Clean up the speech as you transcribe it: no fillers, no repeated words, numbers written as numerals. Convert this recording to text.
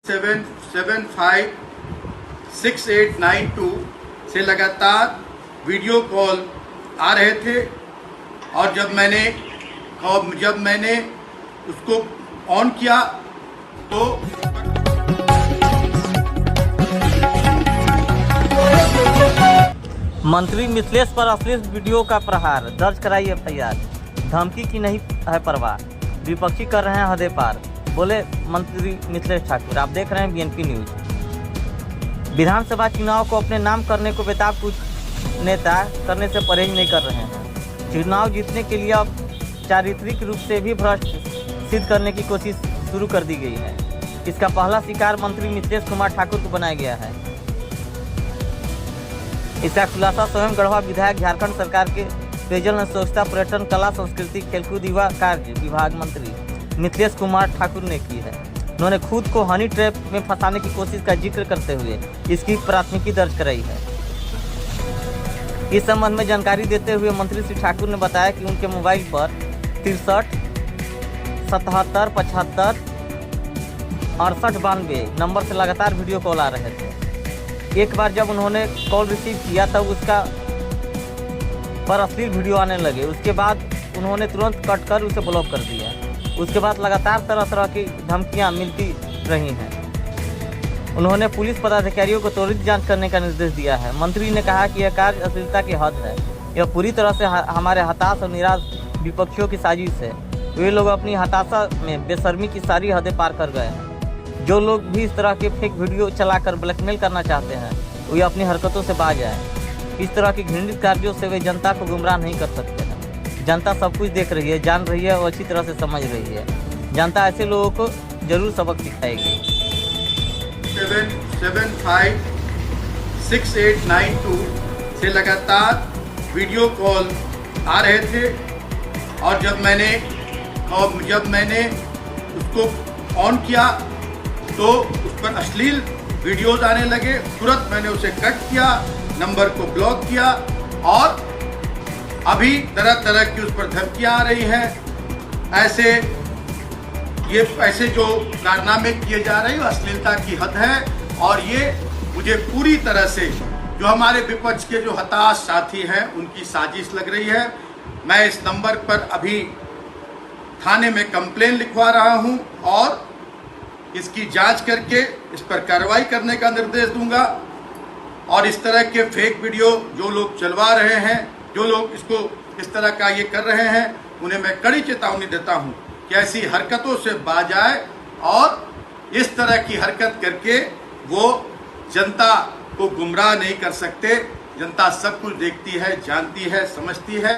7756892 से लगातार video call आ रहे थे और जब मैंने उसको ऑन किया तो मंत्री मिथिलेश पर अश्लील वीडियो का प्रहार, दर्ज कराई एफआईआर। धमकी की नहीं है परवाह, विपक्षी कर रहे हैं हदें पार, बोले मंत्री मिथिलेश ठाकुर। आप देख रहे हैं बीएनपी न्यूज। विधानसभा चुनाव को अपने नाम करने को बेताब कुछ नेता करने से परहेज नहीं कर रहे हैं। चुनाव जीतने के लिए अब चारित्रिक रूप से भी भ्रष्ट सिद्ध करने की कोशिश शुरू कर दी गई है। इसका पहला शिकार मंत्री मिथिलेश कुमार ठाकुर को बनाया गया है। इसका खुलासा स्वयं गढ़वा विधायक, झारखंड सरकार के पेयजल एवं स्वच्छता, पर्यटन, कला, संस्कृति, खेलकूद, युवा कार्य विभाग मंत्री मिथिलेश कुमार ठाकुर ने की है। उन्होंने खुद को हनी ट्रैप में फंसाने की कोशिश का जिक्र करते हुए इसकी प्राथमिकी दर्ज कराई है। इस संबंध में जानकारी देते हुए मंत्री श्री ठाकुर ने बताया कि उनके मोबाइल पर 63 77 75 68 92 नंबर से लगातार वीडियो कॉल आ रहे थे। एक बार जब उन्होंने कॉल रिसीव किया तब उसका पर अश्लील वीडियो आने लगे। उसके बाद उन्होंने तुरंत कट कर उसे ब्लॉक कर दिया। उसके बाद लगातार तरह तरह की धमकियां मिलती रही हैं। उन्होंने पुलिस पदाधिकारियों को त्वरित जांच करने का निर्देश दिया है। मंत्री ने कहा कि यह कार्य अश्लीलता की हद है। यह पूरी तरह से हमारे हताश और निराश विपक्षियों की साजिश है। वे लोग अपनी हताशा में बेशर्मी की सारी हदें पार कर गए हैं। जो लोग भी इस तरह के फेक वीडियो चलाकर ब्लैकमेल करना चाहते हैं वे अपनी हरकतों से बाज आए। इस तरह की घृणित कार्यों से वे जनता को गुमराह नहीं कर सकते हैं। जनता सब कुछ देख रही है, जान रही है और अच्छी तरह से समझ रही है। जनता ऐसे लोगों को जरूर सबक सिखाएगी। 7756892 से लगातार वीडियो कॉल आ रहे थे और जब मैंने उसको ऑन किया तो उस पर अश्लील वीडियोज आने लगे। तुरंत मैंने उसे कट किया, नंबर को ब्लॉक किया और अभी तरह तरह की उस पर धमकियां आ रही हैं। ऐसे जो कारनामे किए जा रहे हैं अश्लीलता की हद है और ये मुझे पूरी तरह से जो हमारे विपक्ष के जो हताश साथी हैं उनकी साजिश लग रही है। मैं इस नंबर पर अभी थाने में कंप्लेन लिखवा रहा हूं और इसकी जांच करके इस पर कार्रवाई करने का निर्देश दूंगा। और इस तरह के फेक वीडियो जो लोग चलवा रहे हैं, जो लोग इसको इस तरह का ये कर रहे हैं, उन्हें मैं कड़ी चेतावनी देता हूं कि ऐसी हरकतों से बाज आए और इस तरह की हरकत करके वो जनता को गुमराह नहीं कर सकते। जनता सब कुछ देखती है, जानती है, समझती है।